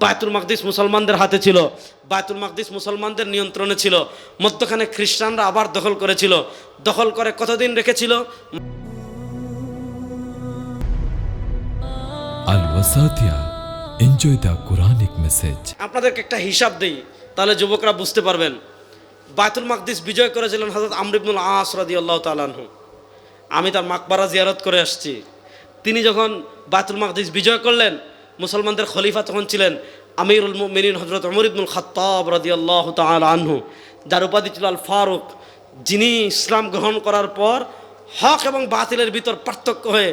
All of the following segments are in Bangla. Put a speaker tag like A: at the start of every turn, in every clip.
A: বায়তুল মাকদিস মুসলমানদের হাতে ছিল, বায়তুল মাকদিস মুসলমানদের নিয়ন্ত্রণে ছিল। মধ্যখানে খ্রিস্টানরা আবার দখল করেছিল। দখল করে কতদিন রেখেছিল?
B: আল ওয়াসাতিয়া, এনজয় দ্য কোরআনিক মেসেজ।
A: আপনাদেরকে একটা হিসাব দেই, তাহলে যুবকরা বুঝতে পারবেন। বায়তুল মাকদিস বিজয় করেছিলেন হযরত আমর ইবনুল আস রাদিয়াল্লাহু তাআলা আনহু। আমি তার মাকবারা জিয়ারত করে আসছি। তিনি যখন বায়তুল মাকদিস বিজয় করলেন, মুসলমানদের খলিফা তখন ছিলেন আমিরুল মুমিনিন হযরত ওমর ইবনুল খাত্তাব রাদিয়াল্লাহু তাআলা আনহু, যার উপাধি ছিল আল ফারুক, যিনি ইসলাম গ্রহণ করার পর হক এবং বাতিলের ভিতর পার্থক্য হয়ে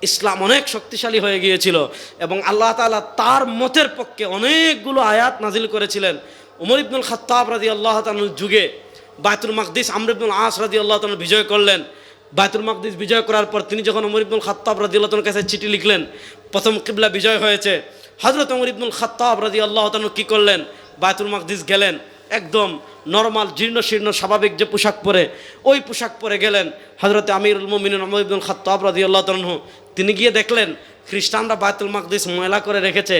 A: ইসলাম অনেক শক্তিশালী হয়ে গিয়েছিল এবং আল্লাহ তাআলা তার মতের পক্ষে অনেকগুলো আয়াত নাজিল করেছিলেন। ওমর ইবনুল খাত্তাব রাদিয়াল্লাহু তাআলার যুগে বায়তুল মাকদিস আমর ইবনুল আস রাদিয়াল্লাহু তাআলা বিজয় করলেন। বায়তুল মাকদিস বিজয় করার পর তিনি যখন ওমর ইবনুল খাত্তাব রাদিয়াল্লাহু তাআলার কাছে চিঠি লিখলেন, প্রথম কিবলা বিজয় হয়েছে, হযরত ওমর ইবনুল খাত্তাব রাদিয়াল্লাহু তাআলা কি করলেন? বায়তুল মাকদিস গেলেন, একদম নরমাল জীর্ণ শীর্ণ স্বাভাবিক যে পোশাক পরে, ওই পোশাক পরে গেলেন। হযরত আমিরুল মুমিনিন ওমর ইবনুল খাত্তাব রাদিয়াল্লাহু তাআলা তিনি গিয়ে দেখলেন খ্রিস্টানরা বায়তুল মাকদিস ময়লা করে রেখেছে,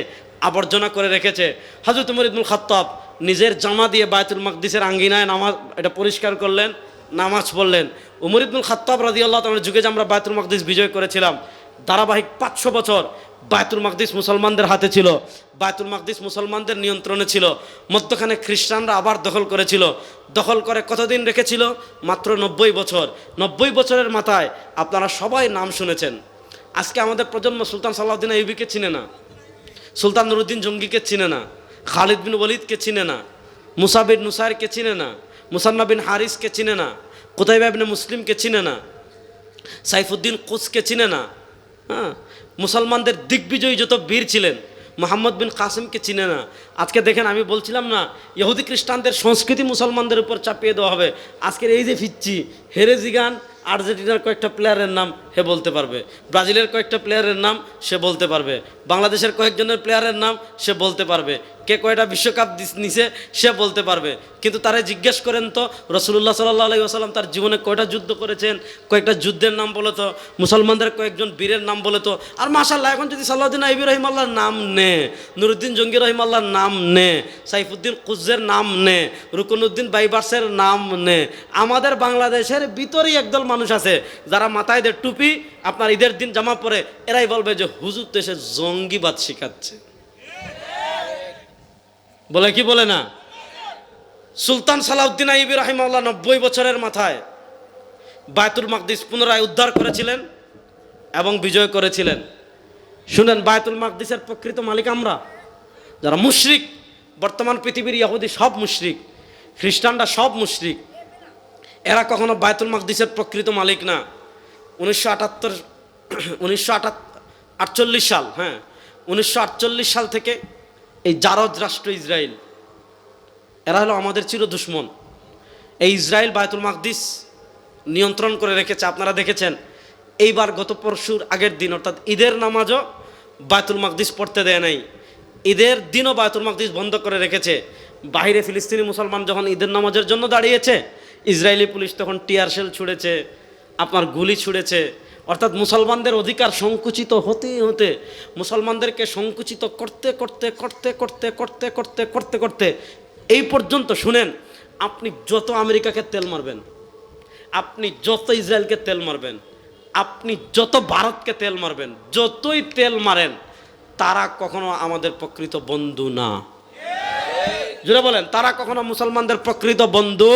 A: আবর্জনা করে রেখেছে। হযরত ওমর ইবনুল খাত্তাব নিজের জামা দিয়ে বায়তুল মাকদিসের আঙ্গিনায় নামাজ এটা পরিষ্কার করলেন, নামাজ পড়লেন। ওমর ইবনুল খাত্তাব রাদিয়াল্লাহু তাআলার যুগে যে আমরা বায়তুল মাকদিস বিজয় করেছিলাম, ধারাবাহিক 500 বছর বায়তুল মাকদিস মুসলমানদের হাতে ছিল, বায়তুল মাকদিস মুসলমানদের নিয়ন্ত্রণে ছিল। মধ্যখানে খ্রিস্টানরা আবার দখল করেছিল। দখল করে কতদিন রেখেছিল? মাত্র 90 বছর। 90 বছরের মাথায় আপনারা সবাই নাম শুনেছেন। আজকে আমাদের প্রজন্ম সুলতান সালাউদ্দিন আইয়ুবীকে চিনে না, সুলতান নুরুদ্দিন জঙ্গিকে চিনে না, খালিদ বিন ওয়ালিদকে চিনে না, মুসা বিন নুসাইরকে চিনে না, মুসান্না বিন হারিসকে চিনে না, কুতাইবা ইবনে মুসলিমকে চিনে না, সাইফুদ্দিন কুসকে চিনে না। হ্যাঁ, মুসলমানদের দিগ্বিজয়ী যত বীর ছিলেন, মোহাম্মদ বিন কাসিমকে চিনে না। আজকে দেখেন, আমি বলছিলাম না ইহুদি খ্রিস্টানদের সংস্কৃতি মুসলমানদের উপর চাপিয়ে দেওয়া হবে। আজকের এই যে ফিরছি, হেরে জিগান আর্জেন্টিনার কয়েকটা প্লেয়ারের নাম হে বলতে পারবে, ব্রাজিলের কয়েকটা প্লেয়ারের নাম সে বলতে পারবে, বাংলাদেশের কয়েকজনের প্লেয়ারের নাম সে বলতে পারবে, কে কয়টা বিশ্বকাপ নিছে সে বলতে পারবে। কিন্তু তারা জিজ্ঞেস করেন তো রাসূলুল্লাহ সাল্লাল্লাহু আলাইহি ওয়াসাল্লাম তার জীবনে কয়টা যুদ্ধ করেছেন, কয়েকটা যুদ্ধের নাম বলে তো, মুসলমানদের কয়েকজন বীরের নাম বলে তো। আর মাশাআল্লাহ, এখন যদি সালাউদ্দিন আইয়ুবী রহিমাল্লাহর নাম নে, নুরুদ্দিন জঙ্গি রহিমাল্লাহর নাম নে, সাইফুদ্দিন কুজ্জের নাম নে, রুকনুদ্দিন বাইবার্সের নাম নে, আমাদের বাংলাদেশের ভিতরেই একদল মানুষ আছে যারা মাথায় দিয়ে টুপি, আপনার ঈদের দিন জামা পরে, এরাই বলবে যে হুজুর তো এসে জঙ্গিবাদ শিখাচ্ছে। বলে কি বলে না? সুলতান সালাউদ্দিন আইয়ুবী রাহিমাহুল্লাহ 90 বছরের মাথায় বায়তুল মাকদিস পুনরায় উদ্ধার করেছিলেন এবং বিজয় করেছিলেন। শুনেন, বায়তুল মাকদিসের প্রকৃত মালিক আমরা, যারা মুশরিক। বর্তমান পৃথিবীর ইহুদি সব মুশরিক, খ্রিস্টানরা সব মুশরিক, এরা কখনো বায়তুল মাকদিসের প্রকৃত মালিক না। 1948 সাল, হ্যাঁ 1948 সাল থেকে এই জারজ রাষ্ট্র ইসরায়েল, এরা হলো আমাদের চির দুশ্মন। এই ইসরায়েল বায়তুল মাকদিস নিয়ন্ত্রণ করে রেখেছে। আপনারা দেখেছেন এইবার গত পরশুর আগের দিন, অর্থাৎ ঈদের নামাজও বায়তুল মাকদিস পড়তে দেয় নাই, ঈদের দিনও বায়তুল মাকদিস বন্ধ করে রেখেছে। বাইরে ফিলিস্তিনি মুসলমান যখন ঈদের নামাজের জন্য দাঁড়িয়েছে, ইসরায়েলি পুলিশ তখন টিয়ার শেল ছুঁড়েছে, আপনার গুলি ছুঁড়েছে। অর্থাৎ মুসলমানদের অধিকার সংকুচিত হতে হতে, মুসলমানদেরকে সংকুচিত করতে করতে করতে করতে করতে করতে করতে করতে এই পর্যন্ত, শুনেন, আপনি যত আমেরিকাকে তেল মারবেন, আপনি যত ইসরায়েলকে তেল মারবেন, আপনি যত ভারতকে তেল মারবেন, যতই তেল মারেন, তারা কখনো আমাদের প্রকৃত বন্ধু না। জুড়ে বলেন, তারা কখনো মুসলমানদের প্রকৃত বন্ধু।